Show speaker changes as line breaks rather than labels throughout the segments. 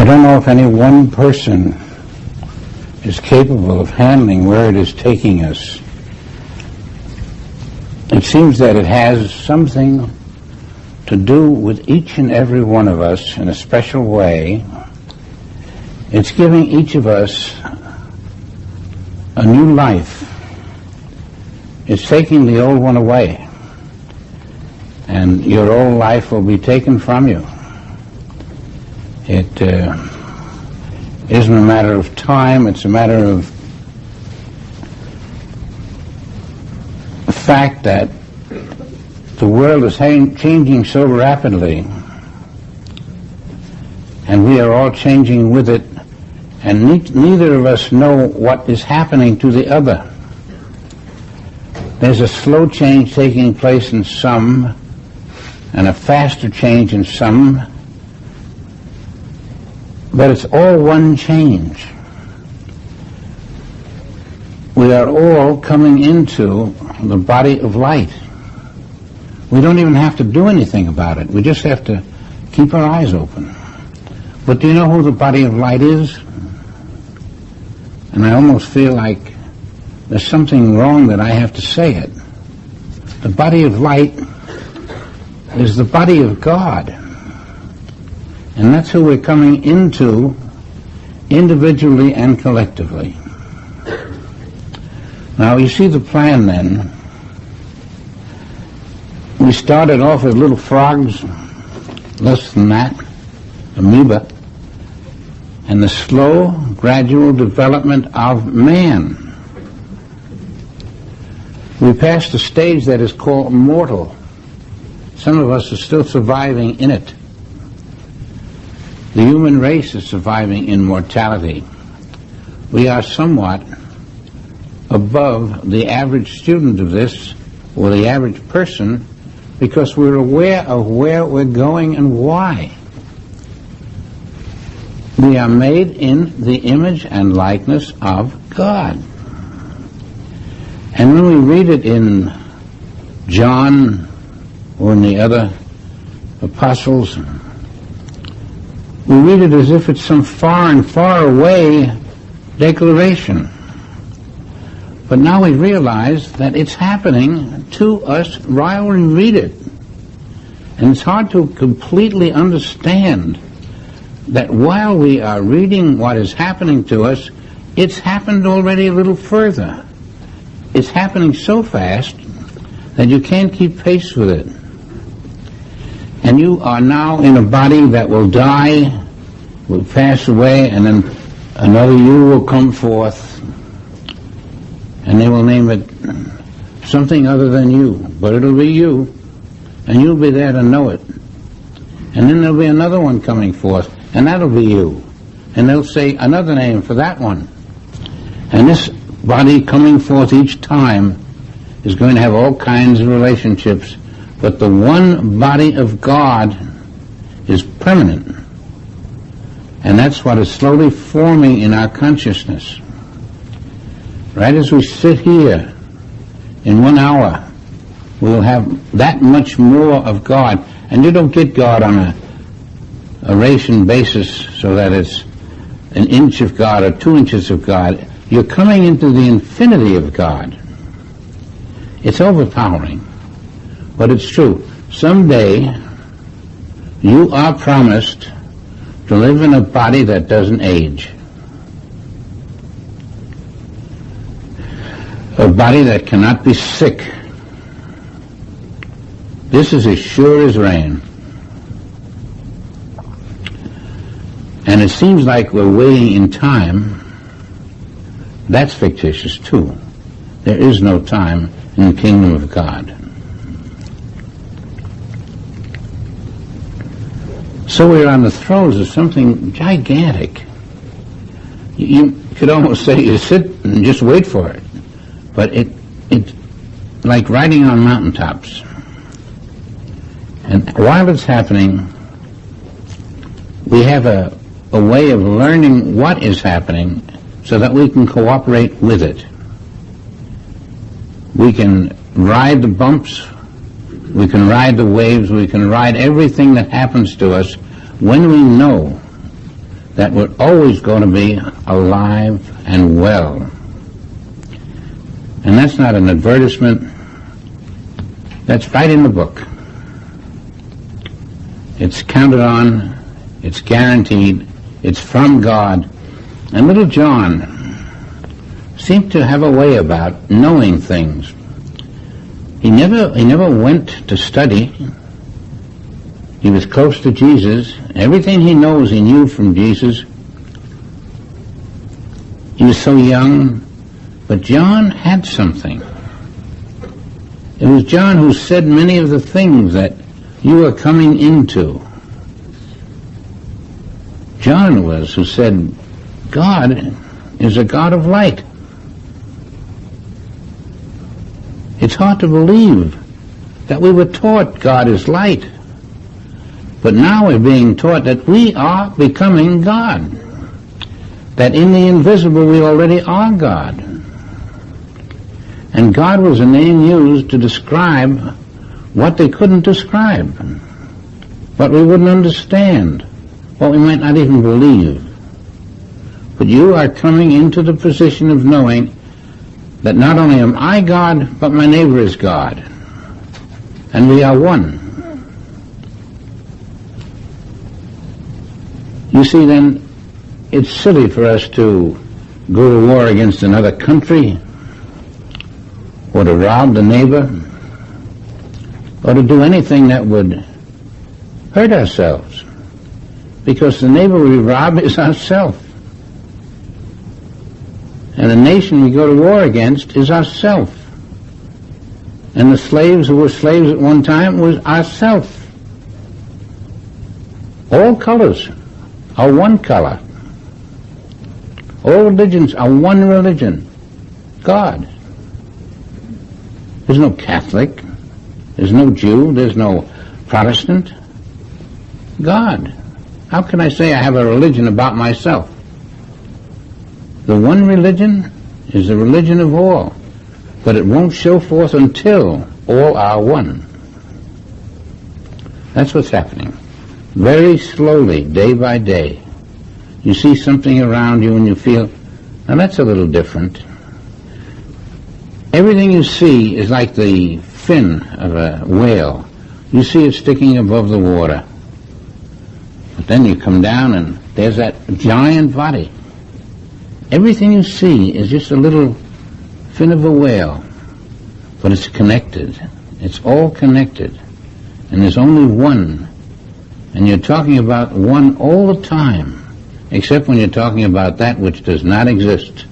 I don't know if any one person is capable of handling where it is taking us. It seems that it has something to do with each and every one of us in a special way. It's giving each of us a new life. It's taking the old one away, and your old life will be taken from you. It isn't a matter of time, it's a matter of the fact that the world is changing so rapidly, and we are all changing with it, and neither of us know what is happening to the other. There's a slow change taking place in some, and a faster change in some, but it's all one change. We are all coming into the body of light. We don't even have to do anything about it. We just have to keep our eyes open. But do you know who the body of light is? And I almost feel like there's something wrong that I have to say it. The body of light is the body of God. And that's who we're coming into individually and collectively. Now, you see the plan then. We started off as little frogs, less than that, amoeba, and the slow, gradual development of man. We passed a stage that is called mortal. Some of us are still surviving in it. The human race is surviving in mortality. We are somewhat above the average student of this, or the average person, because we're aware of where we're going and why. We are made in the image and likeness of God. And when we read it in John or in the other apostles, we read it as if it's some far and far away declaration. But now we realize that it's happening to us while we read it. And it's hard to completely understand that while we are reading what is happening to us, it's happened already a little further. It's happening so fast that you can't keep pace with it. And you are now in a body that will die, will pass away, and then another you will come forth, and they will name it something other than you, but it'll be you, and you'll be there to know it. And then there'll be another one coming forth, and that'll be you. And they'll say another name for that one. And this body coming forth each time is going to have all kinds of relationships, but the one body of God is permanent. And that's what is slowly forming in our consciousness. Right as we sit here, in 1 hour, we'll have that much more of God. And you don't get God on a ration basis so that it's an inch of God or 2 inches of God. You're coming into the infinity of God. It's overpowering, but it's true. Someday, you are promised to live in a body that doesn't age. A body that cannot be sick. This is as sure as rain. And it seems like we're waiting in time. That's fictitious too. There is no time in the kingdom of God. So we're on the throes of something gigantic. You could almost say you sit and just wait for it. But it's like riding on mountaintops. And while it's happening, we have a way of learning what is happening so that we can cooperate with it. We can ride the bumps, we can ride the waves, we can ride everything that happens to us when we know that we're always going to be alive and well. And that's not an advertisement. That's right in the book. It's counted on. It's guaranteed. It's from God. And little John seemed to have a way about knowing things. He never went to study. He was close to Jesus. Everything he knows he knew from Jesus. He was so young, but John had something. It was John who said many of the things that you are coming into. John it was who said, God is a God of light. It's hard to believe that we were taught God is light. But now we're being taught that we are becoming God. That in the invisible we already are God. And God was a name used to describe what they couldn't describe. What we wouldn't understand. What we might not even believe. But you are coming into the position of knowing that not only am I God, but my neighbor is God. And we are one. You see, then, it's silly for us to go to war against another country, or to rob the neighbor, or to do anything that would hurt ourselves, because the neighbor we rob is ourself. And the nation we go to war against is ourself. And the slaves who were slaves at one time was ourself. All colors are one color. All religions are one religion. God. There's no Catholic. There's no Jew. There's no Protestant. God. How can I say I have a religion about myself? The one religion is the religion of all, but it won't show forth until all are one. That's what's happening. Very slowly, day by day, you see something around you and you feel, now that's a little different. Everything you see is like the fin of a whale. You see it sticking above the water. But then you come down and there's that giant body. Everything you see is just a little fin of a whale, but it's connected. It's all connected. And there's only one. And you're talking about one all the time, except when you're talking about that which does not exist.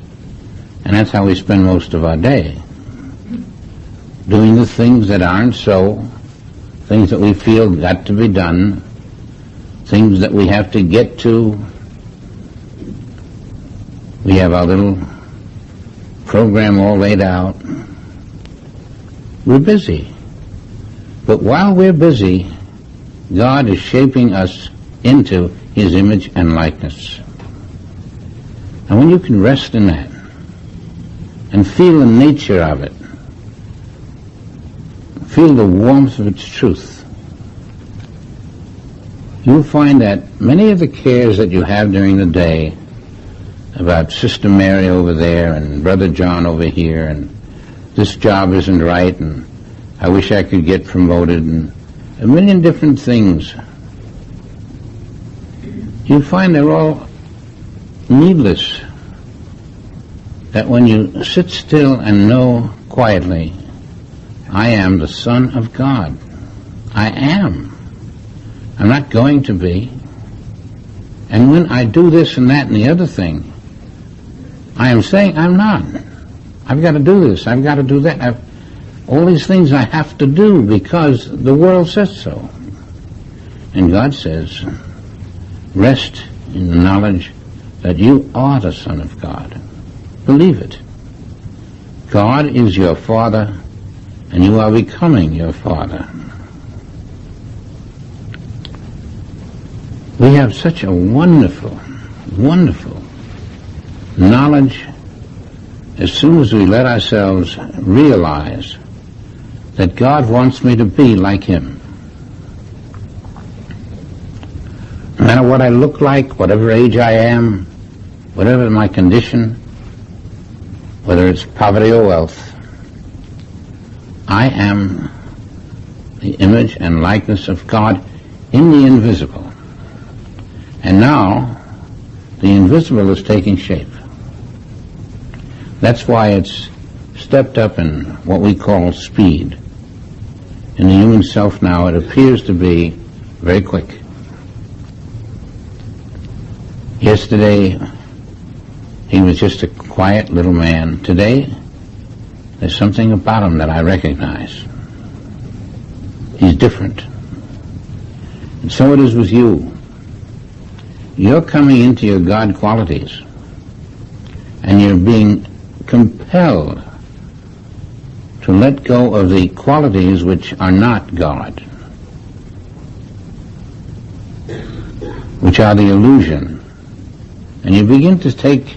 And that's how we spend most of our day. Doing the things that aren't so, things that we feel got to be done, things that we have to get to. We have our little program all laid out. We're busy. But while we're busy, God is shaping us into His image and likeness. And when you can rest in that and feel the nature of it, feel the warmth of its truth, you'll find that many of the cares that you have during the day about Sister Mary over there and Brother John over here and this job isn't right and I wish I could get promoted and a million different things, you find they're all needless. That when you sit still and know quietly, I am the Son of God. I am. I'm not going to be. And when I do this and that and the other thing, I am saying I'm not. I've got to do this. I've got to do that. All these things I have to do because the world says so. And God says, rest in the knowledge that you are the Son of God. Believe it. God is your Father, and you are becoming your Father. We have such a wonderful, wonderful knowledge as soon as we let ourselves realize that God wants me to be like Him. No matter what I look like, whatever age I am, whatever my condition, whether it's poverty or wealth, I am the image and likeness of God in the invisible. And now, the invisible is taking shape. That's why it's stepped up in what we call speed. In the human self now, it appears to be very quick. Yesterday, he was just a quiet little man. Today, there's something about him that I recognize. He's different. And so it is with you. You're coming into your God qualities, and you're being compelled to let go of the qualities which are not God, which are the illusion. And you begin to take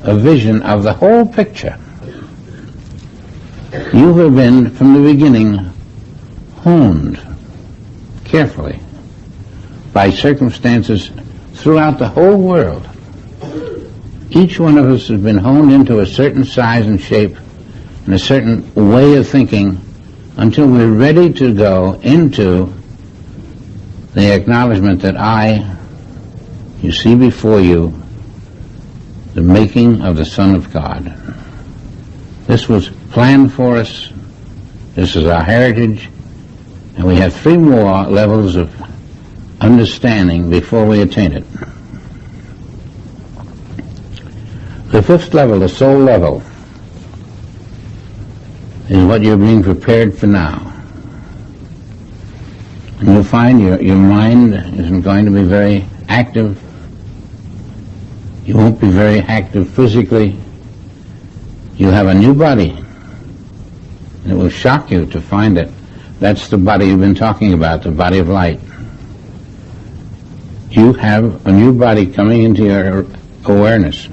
a vision of the whole picture. You have been, from the beginning, honed carefully by circumstances throughout the whole world. Each one of us has been honed into a certain size and shape and a certain way of thinking until we're ready to go into the acknowledgement that you see before you the making of the Son of God. This was planned for us. This is our heritage. And we have 3 more levels of understanding before we attain it. The 5th level, the soul level, is what you're being prepared for now. And you'll find your mind isn't going to be very active. You won't be very active physically. You'll have a new body. And it will shock you to find that that's the body you've been talking about, the body of light. You have a new body coming into your awareness.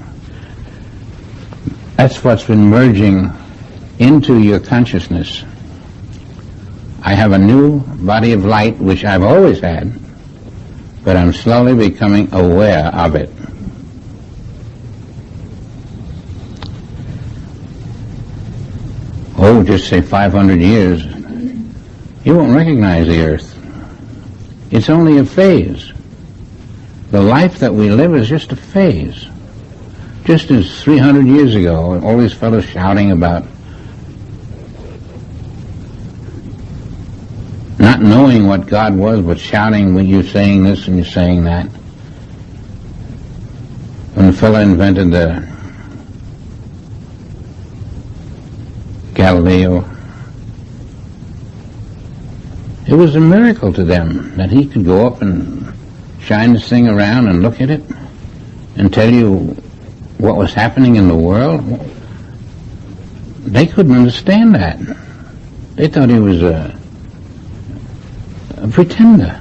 That's what's been merging into your consciousness. I have a new body of light, which I've always had, but I'm slowly becoming aware of it. Oh, just say 500 years, you won't recognize the earth. It's only a phase. The life that we live is just a phase. Just as 300 years ago, all these fellows shouting about not knowing what God was, but shouting when you're saying this and you're saying that. When the fellow invented the Galileo, it was a miracle to them that he could go up and shine this thing around and look at it and tell you what was happening in the world. They couldn't understand that. They thought he was a pretender.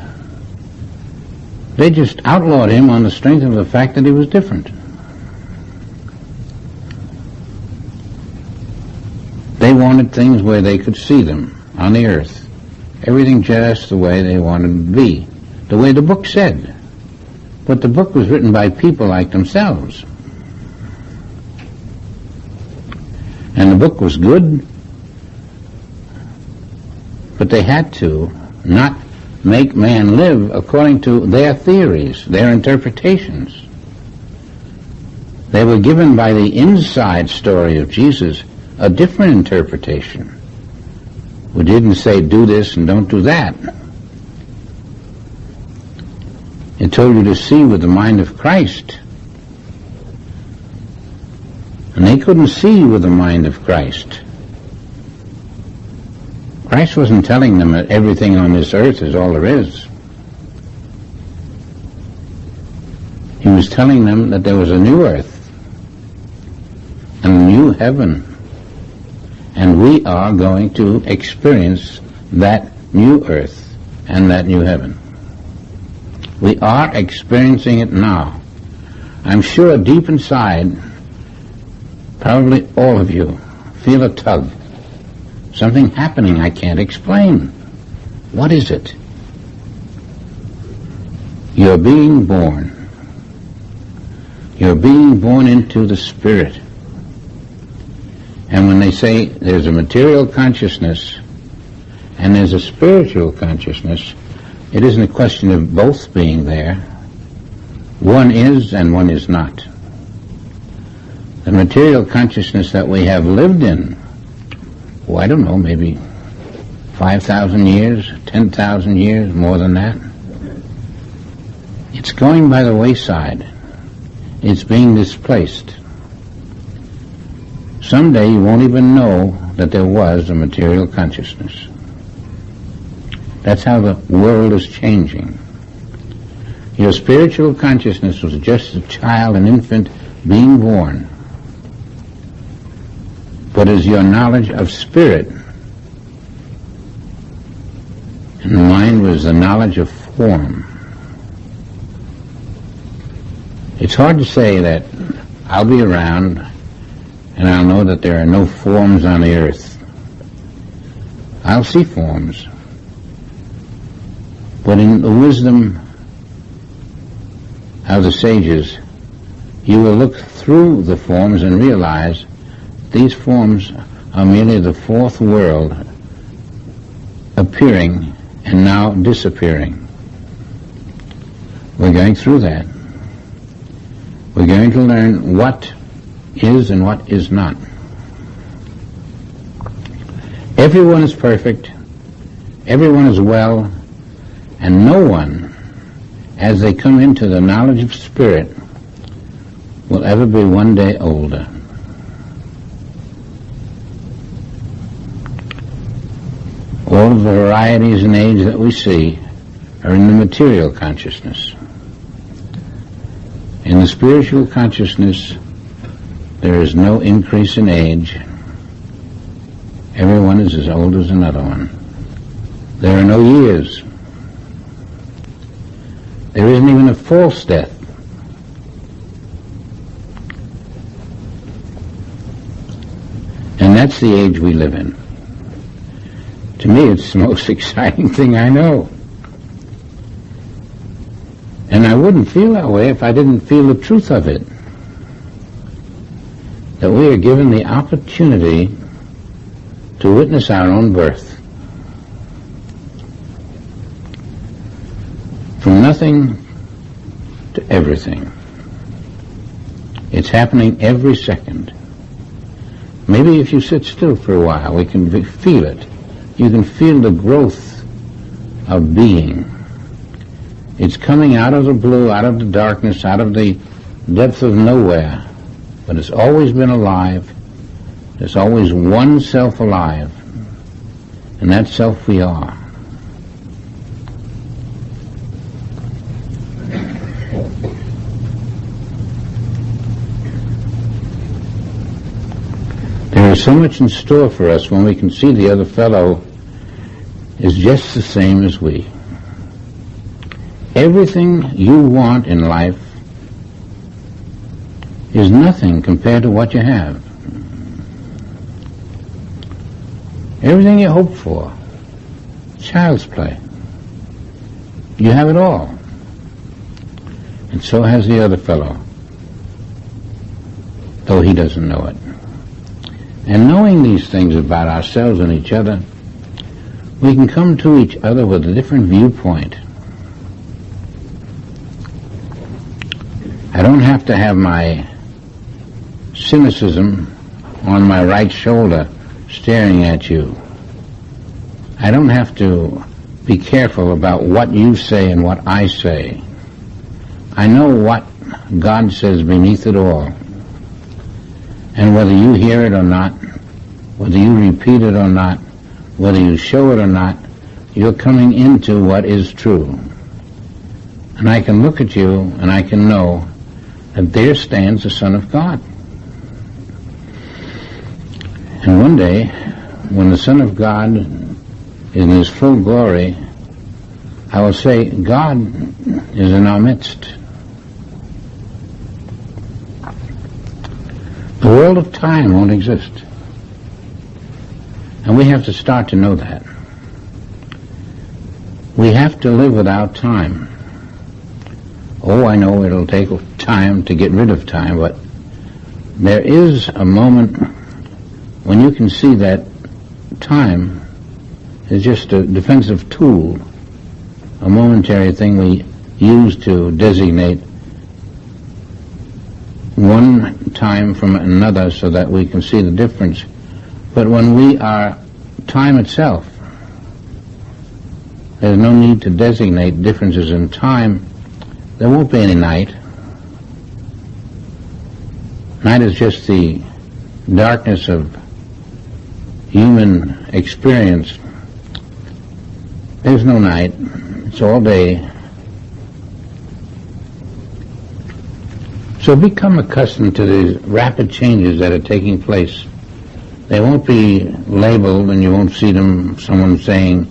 They just outlawed him on the strength of the fact that he was different. They wanted things where they could see them on the earth. Everything just the way they wanted it to be, the way the book said. But the book was written by people like themselves. And the book was good, but they had to not make man live according to their theories, their interpretations. They were given by the inside story of Jesus a different interpretation. We didn't say do this and don't do that. It told you to see with the mind of Christ. And they couldn't see with the mind of Christ. Christ wasn't telling them that everything on this earth is all there is. He was telling them that there was a new earth and a new heaven. And we are going to experience that new earth and that new heaven. We are experiencing it now. I'm sure deep inside, probably all of you feel a tug. Something happening I can't explain. What is it? You're being born. You're being born into the Spirit. And when they say there's a material consciousness and there's a spiritual consciousness, it isn't a question of both being there. One is and one is not. The material consciousness that we have lived in, I don't know, maybe 5,000 years, 10,000 years, more than that. It's going by the wayside. It's being displaced. Someday you won't even know that there was a material consciousness. That's how the world is changing. Your spiritual consciousness was just a child, an infant, being born. But is your knowledge of spirit. And the mind was the knowledge of form. It's hard to say that I'll be around and I'll know that there are no forms on the earth. I'll see forms. But in the wisdom of the sages, you will look through the forms and realize these forms are merely the fourth world appearing and now disappearing. We're going through that. We're going to learn what is and what is not. Everyone is perfect, everyone is well, and no one, as they come into the knowledge of spirit, will ever be one day older. All of the varieties in age that we see are in the material consciousness. In the spiritual consciousness, there is no increase in age. Everyone is as old as another one. There are no years. There isn't even a false death. And that's the age we live in. To me, it's the most exciting thing I know. And I wouldn't feel that way if I didn't feel the truth of it. That we are given the opportunity to witness our own birth. From nothing to everything. It's happening every second. Maybe if you sit still for a while, we can feel it. You can feel the growth of being. It's coming out of the blue, out of the darkness, out of the depth of nowhere. But it's always been alive. There's always one self alive. And that self we are. There is so much in store for us when we can see the other fellow is just the same as we. Everything you want in life is nothing compared to what you have. Everything you hope for, child's play. You have it all. And so has the other fellow, though he doesn't know it. And knowing these things about ourselves and each other, we can come to each other with a different viewpoint. I don't have to have my cynicism on my right shoulder staring at you. I don't have to be careful about what you say and what I say. I know what God says beneath it all. And whether you hear it or not, whether you repeat it or not, whether you show it or not, you're coming into what is true. And I can look at you and I can know that there stands the Son of God. And one day, when the Son of God is in his full glory, I will say, God is in our midst. The world of time won't exist. And we have to start to know that. We have to live without time. Oh, I know it'll take time to get rid of time, but there is a moment when you can see that time is just a defensive tool, a momentary thing we use to designate one time from another so that we can see the difference. But when we are time itself, there's no need to designate differences in time. There won't be any night. Night is just the darkness of human experience. There's no night. It's all day. So become accustomed to these rapid changes that are taking place. They won't be labeled, and you won't see them, someone saying,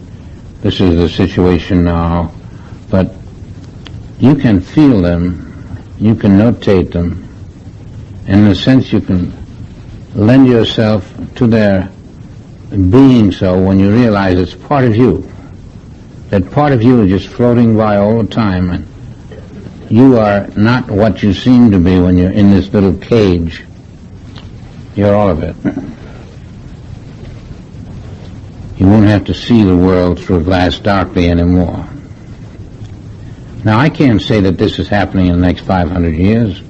this is the situation now, but you can feel them, you can notate them, and in a sense you can lend yourself to their being so when you realize it's part of you. That part of you is just floating by all the time, and you are not what you seem to be when you're in this little cage. You're all of it. You won't have to see the world through a glass darkly anymore. Now, I can't say that this is happening in the next 500 years.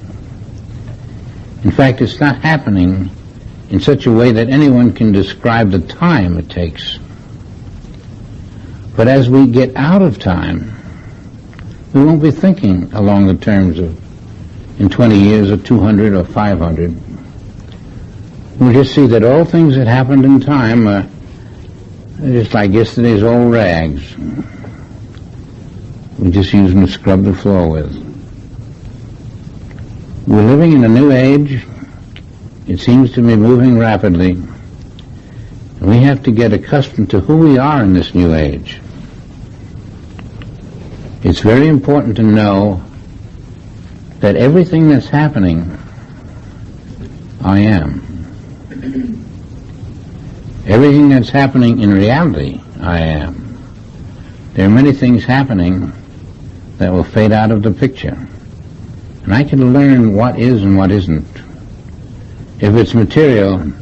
In fact, it's not happening in such a way that anyone can describe the time it takes. But as we get out of time, we won't be thinking along the terms of in 20 years or 200 or 500. We'll just see that all things that happened in time are just like yesterday's old rags. We just use them to scrub the floor with. We're living in a new age. It seems to be moving rapidly. And we have to get accustomed to who we are in this new age. It's very important to know that everything that's happening, I am. Everything that's happening in reality, I am. There are many things happening that will fade out of the picture. And I can learn what is and what isn't. If it's material,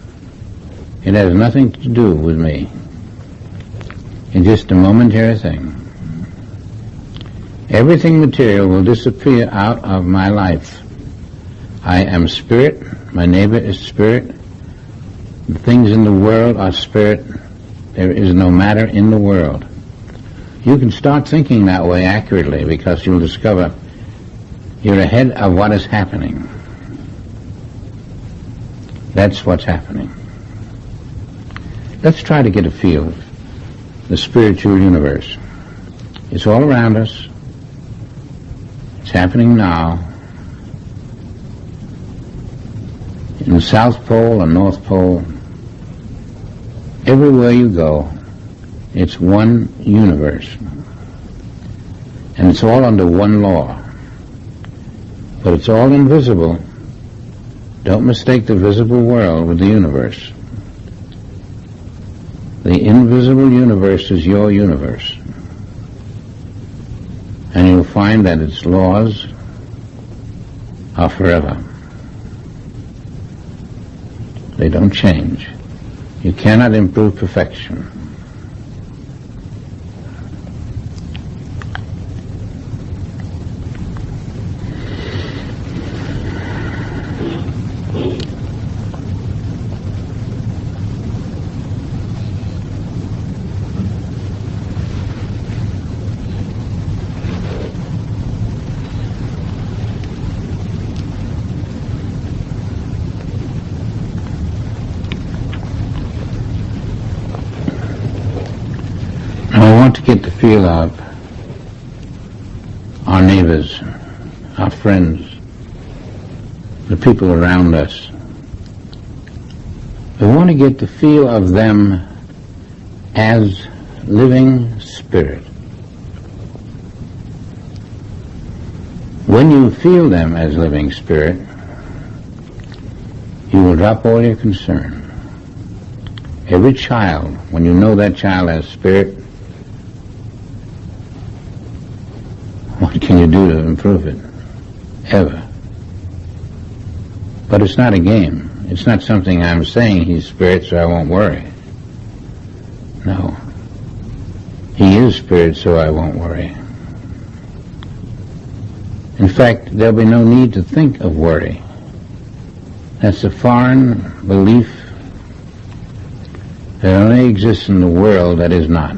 it has nothing to do with me. It's just a momentary thing. Everything material will disappear out of my life. I am spirit. My neighbor is spirit. The things in the world are spirit. There is no matter in the world. You can start thinking that way accurately because you'll discover you're ahead of what is happening. That's what's happening. Let's try to get a feel of the spiritual universe. It's all around us. It's happening now. In the South Pole and North Pole, everywhere you go, it's one universe. And it's all under one law. But it's all invisible. Don't mistake the visible world with the universe. The invisible universe is your universe. And you'll find that its laws are forever. They don't change. You cannot improve perfection. To get the feel of our neighbors, our friends, the people around us. We want to get the feel of them as living spirit. When you feel them as living spirit, you will drop all your concern. Every child, when you know that child as spirit, what can you do to improve it? ever. But it's not a game. It's not something I'm saying he's spirit so I won't worry. No. He is spirit so I won't worry. In fact, there'll be no need to think of worry. That's a foreign belief that only exists in the world that is not.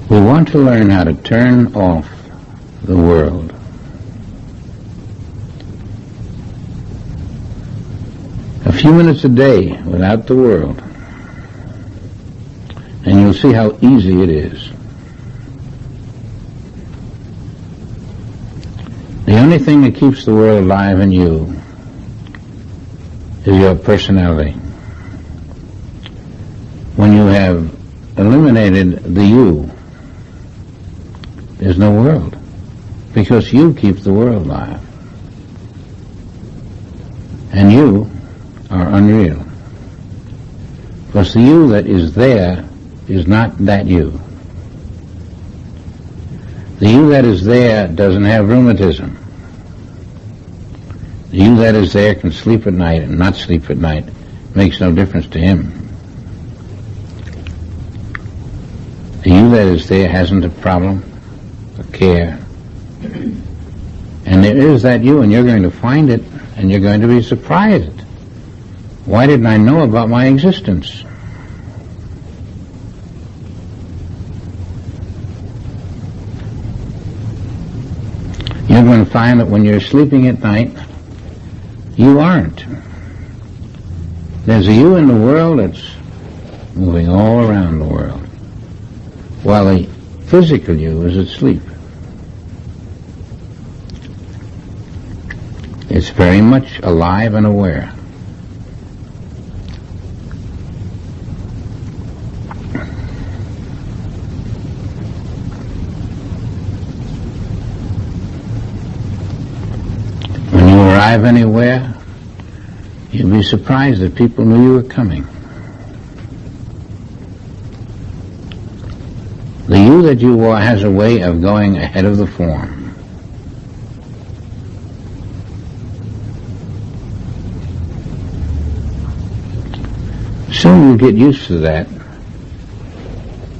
We want to learn how to turn off the world. A few minutes a day without the world, and you'll see how easy it is. The only thing that keeps the world alive in you is your personality. When you have eliminated the you, there's no world, because you keep the world alive. And you are unreal. Because the you that is there is not that you. The you that is there doesn't have rheumatism. The you that is there can sleep at night and not sleep at night. Makes no difference to him. The you that is there hasn't a problem, a care. And there is that you, and you're going to find it, and you're going to be surprised. Why didn't I know about my existence? You're going to find that when you're sleeping at night, you aren't. There's a you in the world that's moving all around the world, while the physical you is asleep. It's very much alive and aware. When you arrive anywhere, you'll be surprised that people knew you were coming. The you that you are has a way of going ahead of the form. Soon you'll get used to that,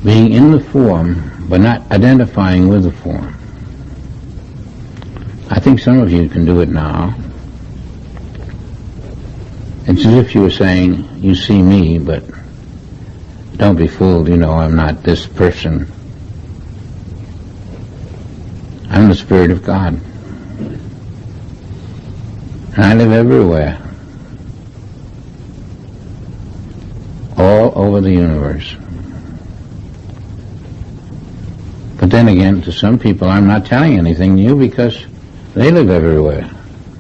being in the form, but not identifying with the form. I think some of you can do it now. It's as if you were saying, you see me, but don't be fooled, you know I'm not this person. I'm the Spirit of God. And I live everywhere. All over the universe. But then again, to some people I'm not telling anything new because they live everywhere,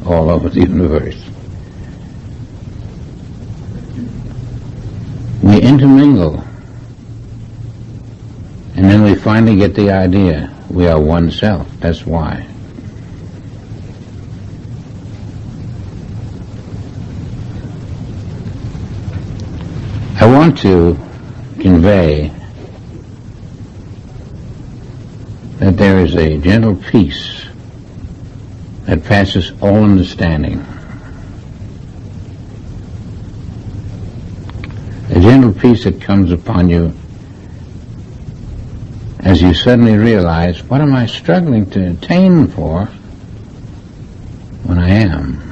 all over the universe. We intermingle, and then we finally get the idea we are one self. That's why. I want to convey that there is a gentle peace that passes all understanding. A gentle peace that comes upon you as you suddenly realize, what am I struggling to attain for when I am?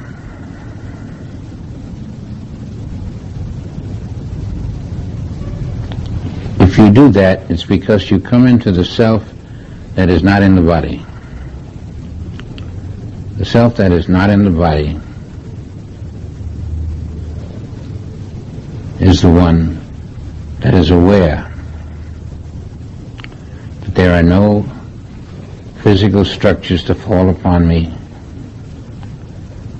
If you do that, it's because you come into the self that is not in the body. The self that is not in the body is the one that is aware that there are no physical structures to fall upon me.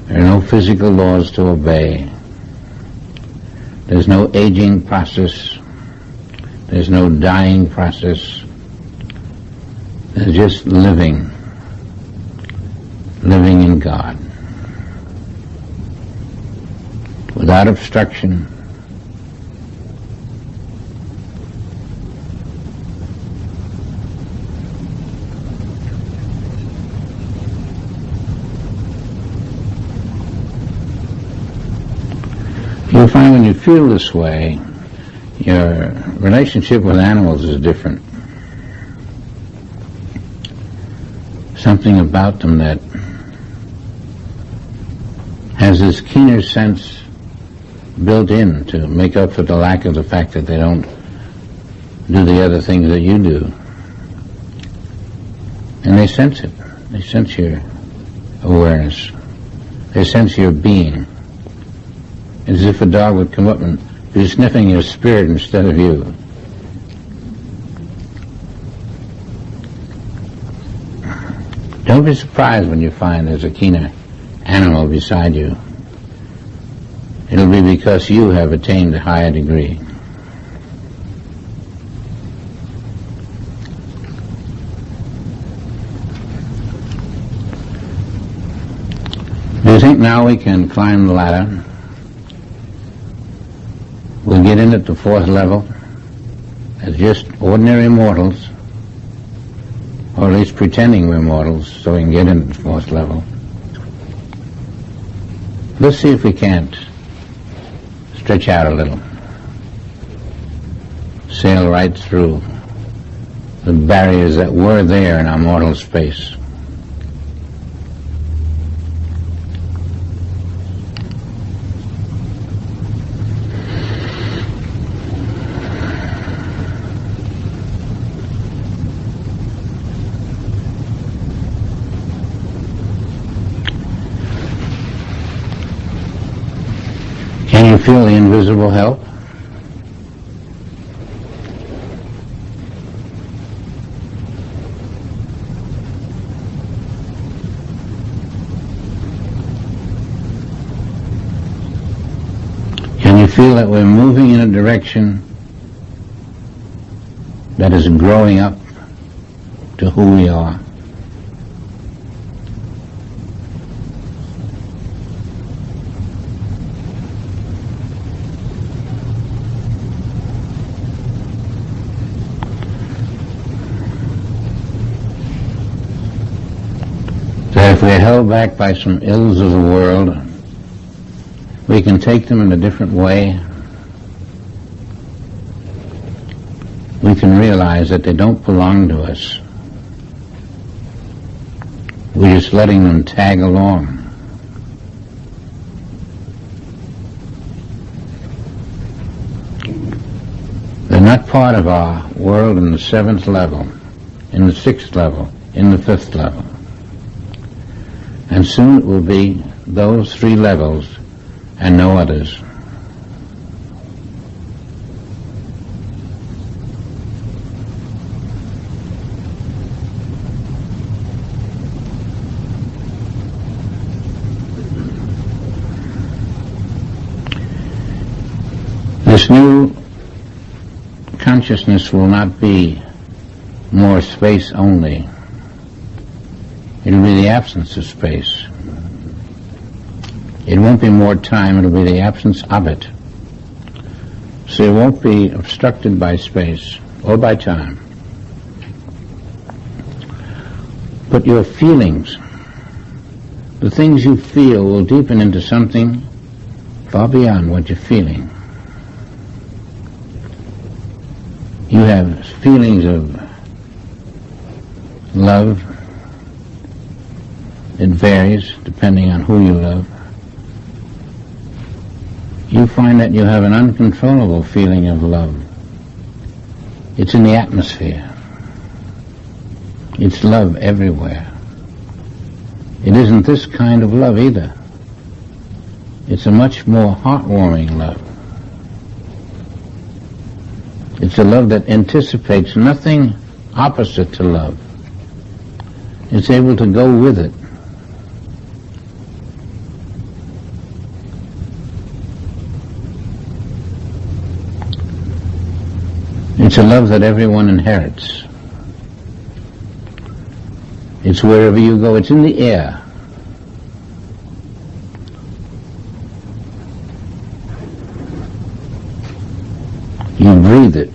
There are no physical laws to obey. There's no aging process. There's no dying process. There's just living in God. Without obstruction. You'll find when you feel this way, your relationship with animals is different. Something about them that has this keener sense built in to make up for the lack of the fact that they don't do the other things that you do. And they sense it. They sense your awareness. They sense your being. As if a dog would come up and be sniffing your spirit instead of you. Don't be surprised when you find there's a keener animal beside you. It'll be because you have attained a higher degree. Do you think now we can climb the ladder? We'll get in at the fourth level as just ordinary mortals, or at least pretending we're mortals, so we can get in at the fourth level. Let's see if we can't stretch out a little, sail right through the barriers that were there in our mortal space. Can you feel the invisible help? Can you feel that we're moving in a direction that is growing up to who we are? If we're held back by some ills of the world, we can take them in a different way. We can realize that they don't belong to us. We're just letting them tag along. They're not part of our world in the seventh level, in the sixth level, in the fifth level. And soon it will be those three levels and no others. This new consciousness will not be more space only. It'll be the absence of space. It won't be more time, it'll be the absence of it. So it won't be obstructed by space or by time. But your feelings, the things you feel, will deepen into something far beyond what you're feeling. You have feelings of love. It varies depending on who you love. You find that you have an uncontrollable feeling of love. It's in the atmosphere. It's love everywhere. It isn't this kind of love either. It's a much more heartwarming love. It's a love that anticipates nothing opposite to love. It's able to go with it. It's a love that everyone inherits. It's wherever you go. It's in the air. You breathe it.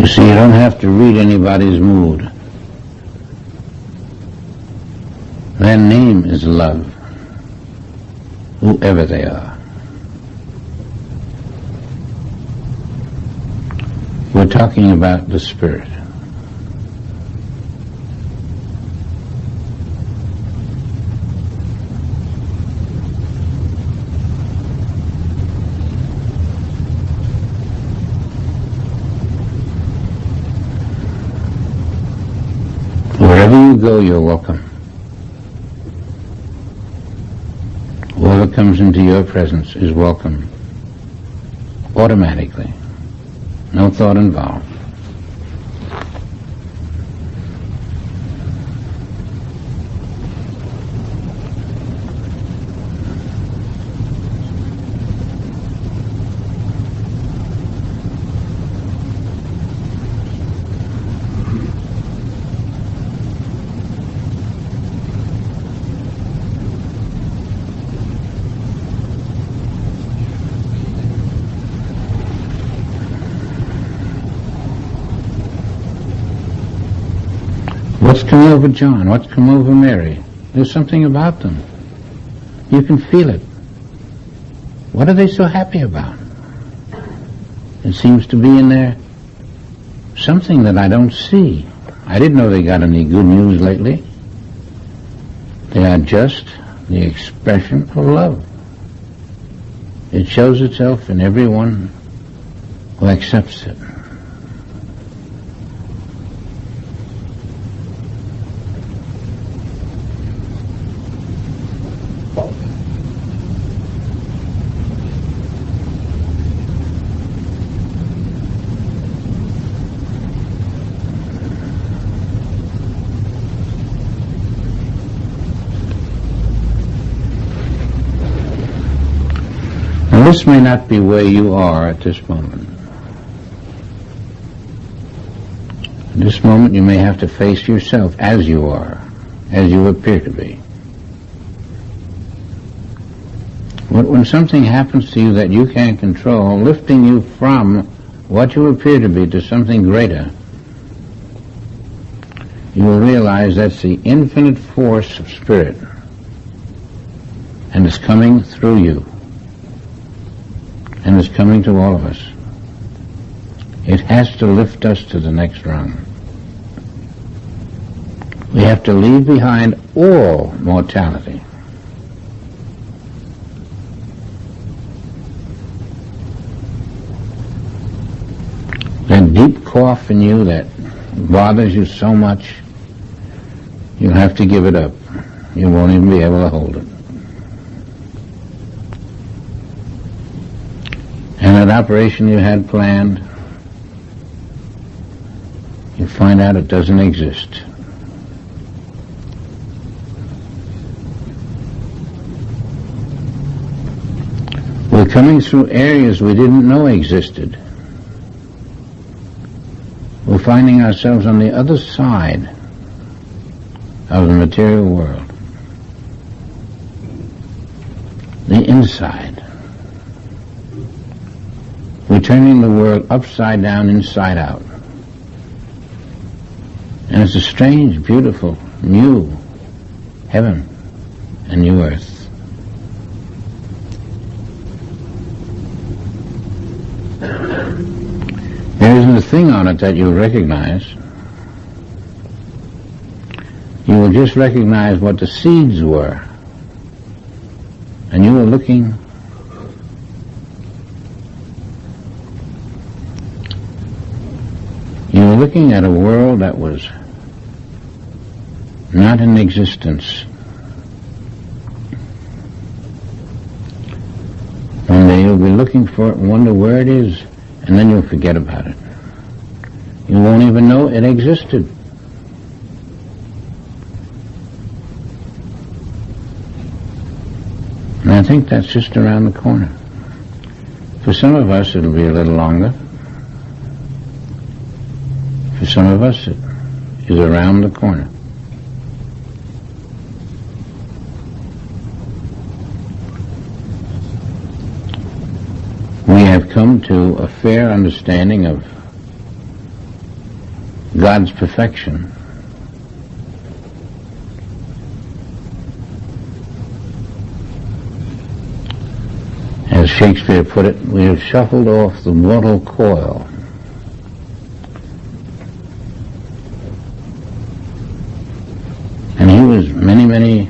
You see, you don't have to read anybody's mood. Their name is love, whoever they are. We're talking about the Spirit. Wherever you go, you're welcome. Whoever comes into your presence is welcome, automatically. No thought involved. What's come over John? What's come over Mary? There's something about them. You can feel it. What are they so happy about? It seems to be in there something that I don't see. I didn't know they got any good news lately. They are just the expression of love. It shows itself in everyone who accepts it. This may not be where you are at this moment. At this moment you may have to face yourself as you are, as you appear to be. When something happens to you that you can't control, lifting you from what you appear to be to something greater, you will realize that's the infinite force of spirit, and it's coming through you. And it's coming to all of us. It has to lift us to the next rung. We have to leave behind all mortality. That deep cough in you that bothers you so much, you'll have to give it up. You won't even be able to hold it. And that operation you had planned, you find out it doesn't exist. We're coming through areas we didn't know existed. We're finding ourselves on the other side of the material world. The inside. We're turning the world upside down, inside out. And it's a strange, beautiful, new heaven and new earth. There isn't a thing on it that you'll recognize. You will just recognize what the seeds were. And you were looking at a world that was not in existence. One day you'll be looking for it and wonder where it is, and then you'll forget about it. You won't even know it existed. And I think that's just around the corner. For some of us it'll be a little longer. For some of us, it is around the corner. We have come to a fair understanding of God's perfection. As Shakespeare put it, we have shuffled off the mortal coil. And he was many, many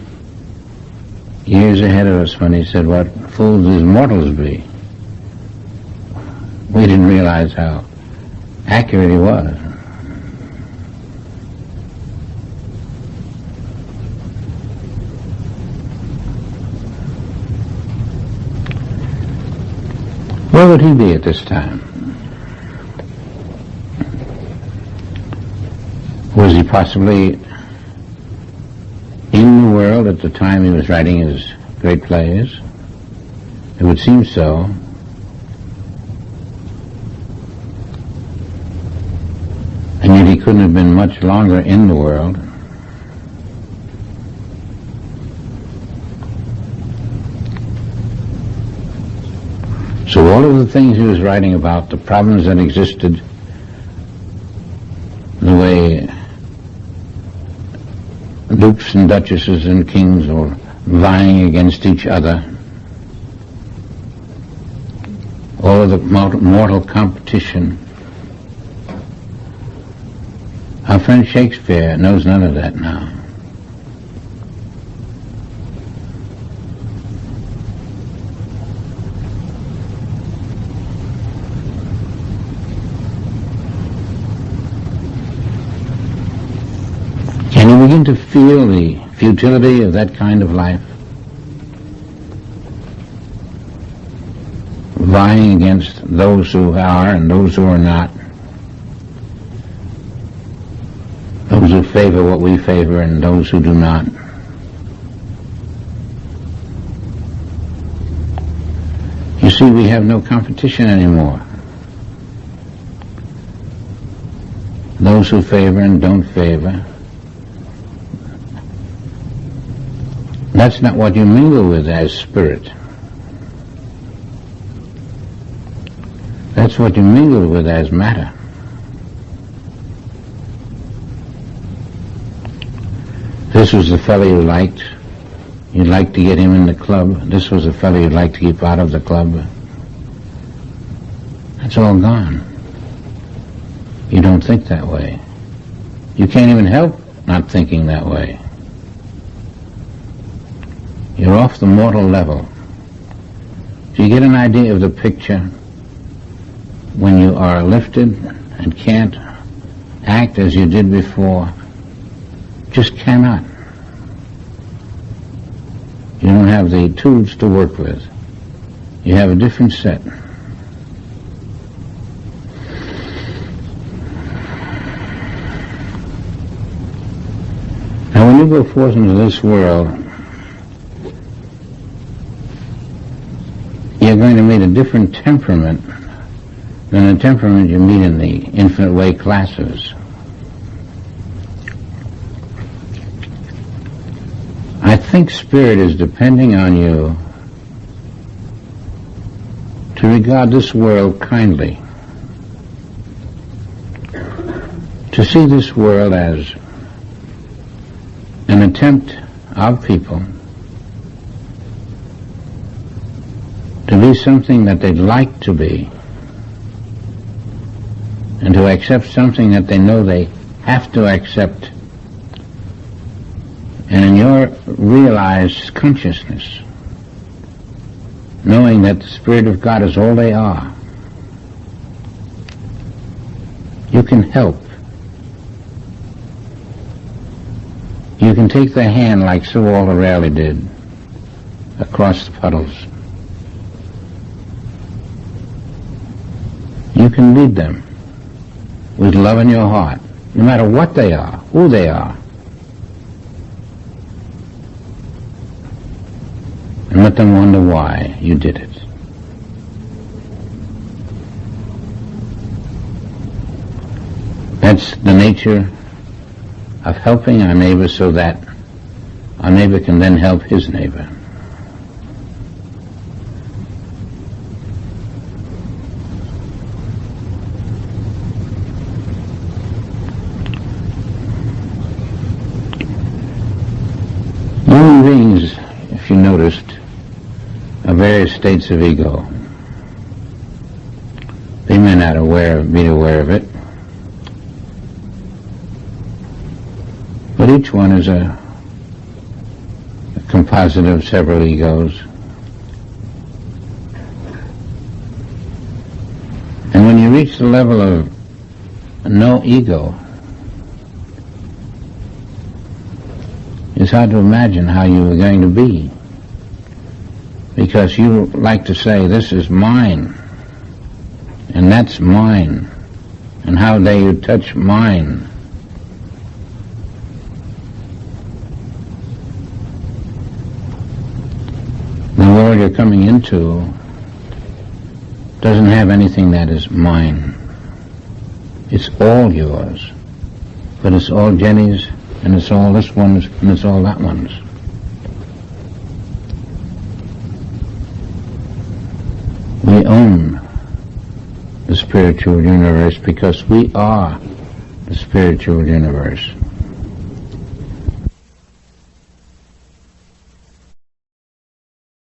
years ahead of us when he said, "What fools these mortals be." We didn't realize how accurate he was. Where would he be at this time? Was he possibly in the world at the time he was writing his great plays? It would seem so. And yet he couldn't have been much longer in the world. So all of the things he was writing about, the problems that existed, the way dukes and duchesses and kings were vying against each other, all of the mortal competition, our friend Shakespeare knows none of that now. Can you begin to feel the futility of that kind of life? Vying against those who are and those who are not. Those who favor what we favor and those who do not. You see, we have no competition anymore. Those who favor and don't favor. That's not what you mingle with as spirit. That's what you mingle with as matter. This was the fellow you liked. You'd like to get him in the club. This was the fellow you'd like to keep out of the club. That's all gone. You don't think that way. You can't even help not thinking that way. You're off the mortal level. Do you get an idea of the picture when you are lifted and can't act as you did before? Just cannot. You don't have the tools to work with. You have a different set. Now when you go forth into this world, you're going to meet a different temperament than the temperament you meet in the infinite way classes. I think Spirit is depending on you to regard this world kindly, to see this world as an attempt of people to be something that they'd like to be, and to accept something that they know they have to accept. And in your realized consciousness, knowing that the Spirit of God is all they are, you can help. You can take their hand like Sir Walter Raleigh did across the puddles. You can lead them with love in your heart, no matter what they are, who they are. And let them wonder why you did it. That's the nature of helping our neighbor so that our neighbor can then help his neighbor. noticed, are various states of ego. They may not be aware of it, but each one is a composite of several egos. And when you reach the level of no ego, it's hard to imagine how you are going to be, because you like to say, this is mine, and that's mine, and how dare you touch mine. The world you're coming into doesn't have anything that is mine. It's all yours, but it's all Jenny's, and it's all this one's, and it's all that one's. We own the spiritual universe because we are the spiritual universe.